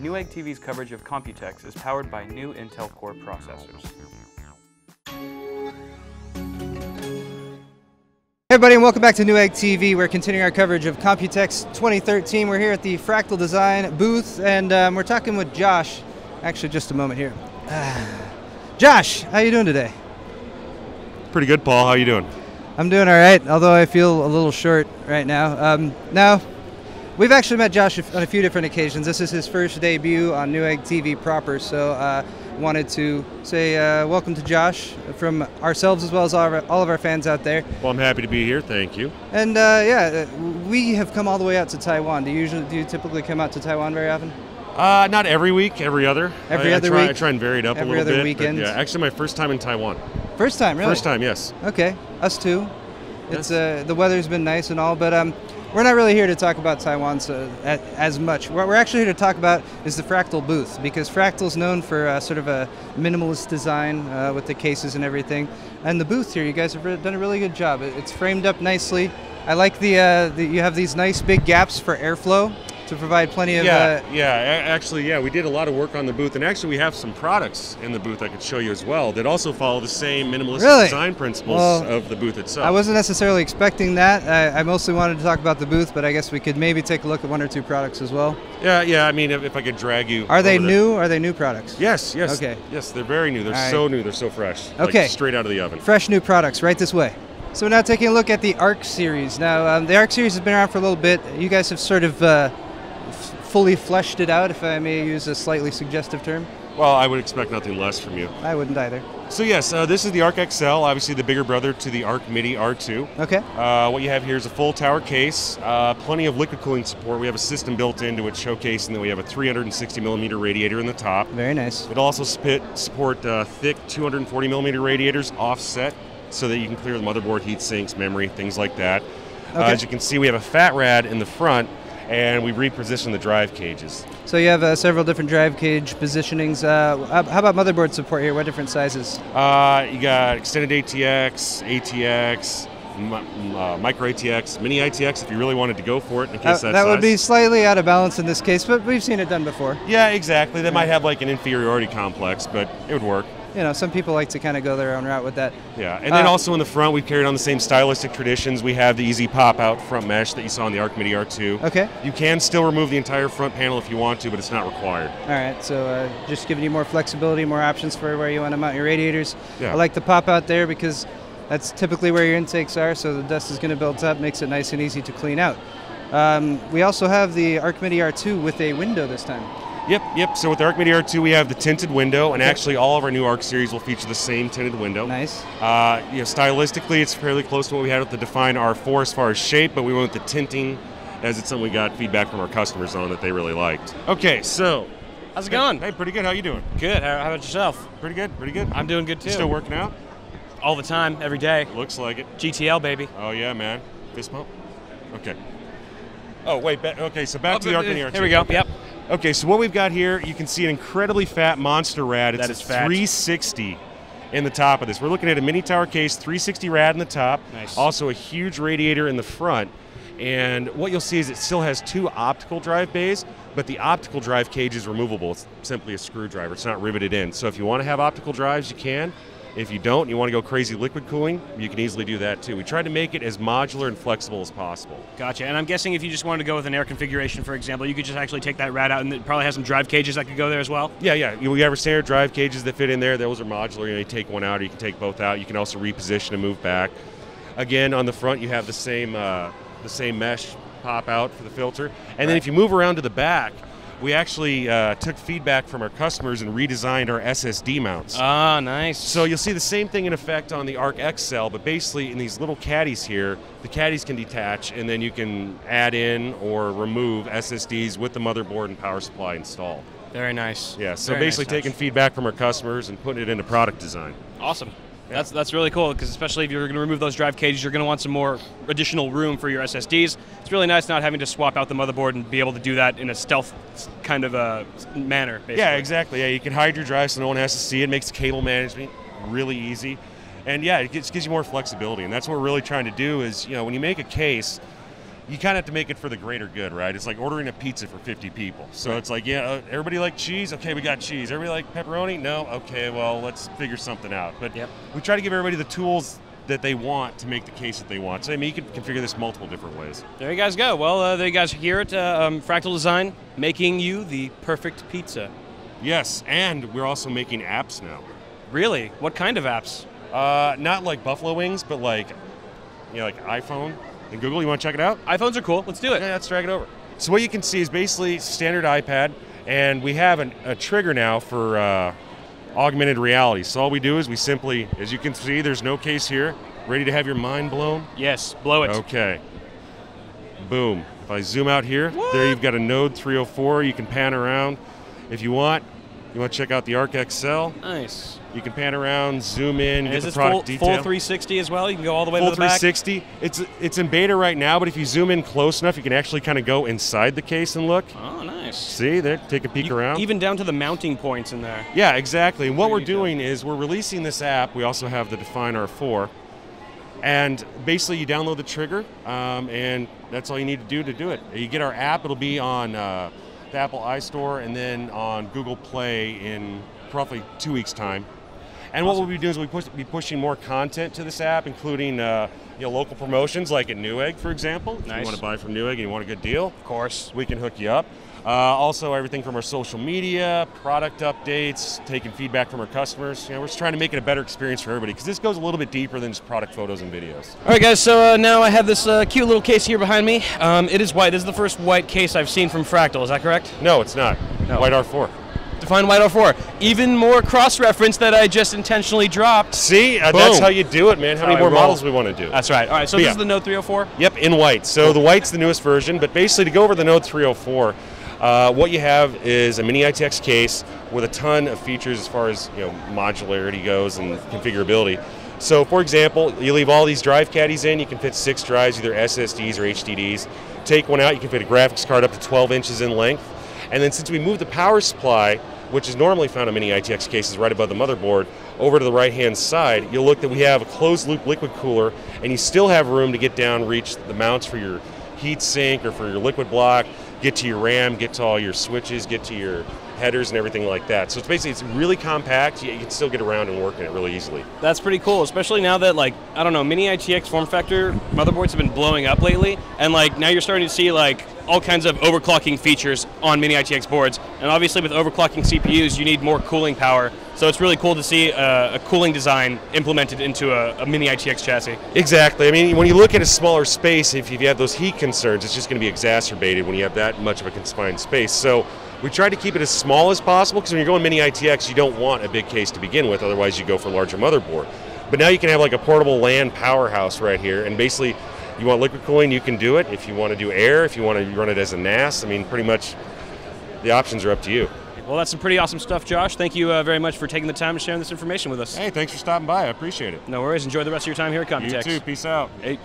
Newegg TV's coverage of Computex is powered by new Intel Core processors. Hey everybody, and welcome back to Newegg TV. We're continuing our coverage of Computex 2013. We're here at the Fractal Design booth, and we're talking with Josh. Actually, just a moment here. Josh, how you doing today? Pretty good, Paul. How you doing? I'm doing all right, although I feel a little short right now. Now, we've actually met Josh on a few different occasions. This is his first debut on Newegg TV proper, so wanted to say welcome to Josh from ourselves as well as all of our fans out there. Well, I'm happy to be here. Thank you. And yeah, we have come all the way out to Taiwan. Do you typically come out to Taiwan very often? Not every week, every other. Every other week? week? I try and vary it up a little bit. Every other weekend? Yeah, actually my first time in Taiwan. First time, really? First time, yes. Okay, us too. Yes. It's the weather's been nice and all, but we're not really here to talk about Taiwan as much. What we're actually here to talk about is the Fractal booth, because Fractal's known for sort of a minimalist design with the cases and everything. And the booth here, you guys have done a really good job. It's framed up nicely. I like you have these nice big gaps for airflow to provide plenty of... Actually, we did a lot of work on the booth, and actually we have some products in the booth I could show you as well that also follow the same minimalist design principles of the booth itself. I wasn't necessarily expecting that. I mostly wanted to talk about the booth, but I guess we could maybe take a look at one or two products as well. Yeah, I mean, if I could drag you... Are they new? Are they new products? Yes. Okay. Yes, they're very new. They're so new, they're so fresh. Okay. Like straight out of the oven. Fresh new products, right this way. So we're now taking a look at the ARC series. Now, the ARC series has been around for a little bit. You guys have sort of fully fleshed it out, if I may use a slightly suggestive term. Well, I would expect nothing less from you. I wouldn't either. So yes, this is the ARC XL, obviously the bigger brother to the ARC Midi R2. Okay. What you have here is a full tower case, plenty of liquid cooling support. We have a system built into it showcasing that we have a 360 millimeter radiator in the top. Very nice. It'll also support thick 240 millimeter radiators offset so that you can clear the motherboard, heat sinks, memory, things like that. Okay. As you can see, we have a fat rad in the front, and we repositioned the drive cages. So you have several different drive cage positionings. How about motherboard support here? What different sizes? You got extended ATX, ATX, micro ATX, mini ITX if you really wanted to go for it in case that would be slightly out of balance in this case, but we've seen it done before. Yeah, exactly. They might have like an inferiority complex, but it would work. You know, some people like to kind of go their own route with that. Yeah, and then also in the front, we've carried on the same stylistic traditions. We have the easy pop-out front mesh that you saw in the ARC Midi R2. Okay. You can still remove the entire front panel if you want to, but it's not required. All right, so just giving you more flexibility, more options for where you want to mount your radiators. Yeah. I like the pop-out there because that's typically where your intakes are, so the dust is going to build up, makes it nice and easy to clean out. We also have the ARC Midi R2 with a window this time. Yep. So with the ARC Midi R2, we have the tinted window, and actually all of our new ARC series will feature the same tinted window. Nice. Stylistically, it's fairly close to what we had with the Define R4 as far as shape, but we went with the tinting, as it's something we got feedback from our customers on that they really liked. Okay, so how's it going? Hey, pretty good. How you doing? Good. How about yourself? Pretty good. I'm doing good too. You still working out? All the time, every day. Looks like it. GTL, baby. Oh yeah, man. Fist pump. Okay. Oh wait. Okay, so back to the ARC Midi R2. Here we go. Okay. Yep. Okay, so what we've got here, you can see an incredibly fat monster rad. It's that is a fat. 360 in the top of this. We're looking at a mini tower case, 360 rad in the top. Nice. Also a huge radiator in the front. And what you'll see is it still has two optical drive bays, but the optical drive cage is removable. It's simply a screwdriver. It's not riveted in. So if you want to have optical drives, you can. If you don't, and you want to go crazy liquid cooling, you can easily do that too. We tried to make it as modular and flexible as possible. Gotcha. And I'm guessing if you just wanted to go with an air configuration, for example, you could just actually take that rad out, and it probably has some drive cages that could go there as well? Yeah. We have our standard drive cages that fit in there. Those are modular. You take one out, or you can take both out. You can also reposition and move back. Again, on the front, you have the same mesh pop out for the filter. And then if you move around to the back, we actually took feedback from our customers and redesigned our SSD mounts. Ah, nice. So you'll see the same thing in effect on the ARC XL, but basically in these little caddies here, the caddies can detach, and then you can add in or remove SSDs with the motherboard and power supply installed. Very nice. Yeah, so Very basically nice taking feedback from our customers and putting it into product design. Awesome. Yeah. That's really cool, because especially if you're going to remove those drive cages, you're going to want some more additional room for your SSDs. It's really nice not having to swap out the motherboard and be able to do that in a stealth kind of a manner, basically. Yeah, exactly. Yeah, you can hide your drive so no one has to see it. It makes cable management really easy. And yeah, it gives you more flexibility, and that's what we're really trying to do is, when you make a case, you kind of have to make it for the greater good, right? It's like ordering a pizza for 50 people. So it's like, yeah, everybody like cheese? Okay, we got cheese. Everybody like pepperoni? No? Okay, well, let's figure something out. But we try to give everybody the tools that they want to make the case that they want. So I mean, you can configure this multiple different ways. There you guys go. Well, there you guys are here at Fractal Design, making you the perfect pizza. Yes, and we're also making apps now. Really? What kind of apps? Not like buffalo wings, but like, like iPhone and Google. You want to check it out? iPhones are cool. Let's do it. Yeah, let's drag it over. So what you can see is basically standard iPad, and we have a trigger now for augmented reality. So all we do is we simply, as you can see, there's no case here. Ready to have your mind blown? Yes, blow it. Okay. Boom. If I zoom out here, there you've got a Node 304. You can pan around if you want. You want to check out the Arc XL? Nice. You can pan around, zoom in, and get the product detail. Full 360 as well? You can go all the way to the back? Full 360. It's in beta right now, but if you zoom in close enough, you can actually kind of go inside the case and look. Oh, nice. See, there, take a peek around. Even down to the mounting points in there. Yeah, exactly. And what we're doing is we're releasing this app. We also have the Define R4. And basically, you download the trigger, and that's all you need to do it. You get our app. It'll be on the Apple iStore and then on Google Play in roughly 2 weeks' time. And what we'll be doing is we'll be pushing more content to this app, including local promotions like at Newegg, for example. Nice. If you want to buy from Newegg and you want a good deal, of course, we can hook you up. Also, everything from our social media, product updates, taking feedback from our customers. We're just trying to make it a better experience for everybody because this goes a little bit deeper than just product photos and videos. All right, guys. So now I have this cute little case here behind me. It is white. This is the first white case I've seen from Fractal. Is that correct? No, it's not. No. White R4. Define white R4. Even more cross-reference that I just intentionally dropped. See, that's how you do it, man. How many more models we want to do? That's right. All right, so this is the Node 304? Yep, in white. So the white's the newest version, but basically to go over the Node 304, what you have is a mini ITX case with a ton of features as far as modularity goes and configurability. So, for example, you leave all these drive caddies in. You can fit 6 drives, either SSDs or HDDs. Take one out, you can fit a graphics card up to 12 inches in length. And then since we moved the power supply, which is normally found on mini ITX cases right above the motherboard, over to the right-hand side, you'll look that we have a closed-loop liquid cooler, and you still have room to get down, reach the mounts for your heat sink or for your liquid block, get to your RAM, get to all your switches, get to your headers and everything like that. So it's really compact. You can still get around and work in it really easily. That's pretty cool, especially now that, mini ITX form factor motherboards have been blowing up lately, and now you're starting to see all kinds of overclocking features on mini ITX boards. And obviously with overclocking CPUs, you need more cooling power. So it's really cool to see a cooling design implemented into a mini ITX chassis. Exactly. I mean, when you look at a smaller space, if you have those heat concerns, it's just going to be exacerbated when you have that much of a confined space. So we try to keep it as small as possible because when you're going mini ITX, you don't want a big case to begin with. Otherwise, you go for a larger motherboard. But now you can have a portable LAN powerhouse right here, and basically, you want liquid cooling, you can do it. If you want to do air, if you want to run it as a NAS, I mean, pretty much the options are up to you. Well, that's some pretty awesome stuff, Josh. Thank you very much for taking the time and sharing this information with us. Hey, thanks for stopping by. I appreciate it. No worries. Enjoy the rest of your time here at Computex. You too. Peace out. Hey.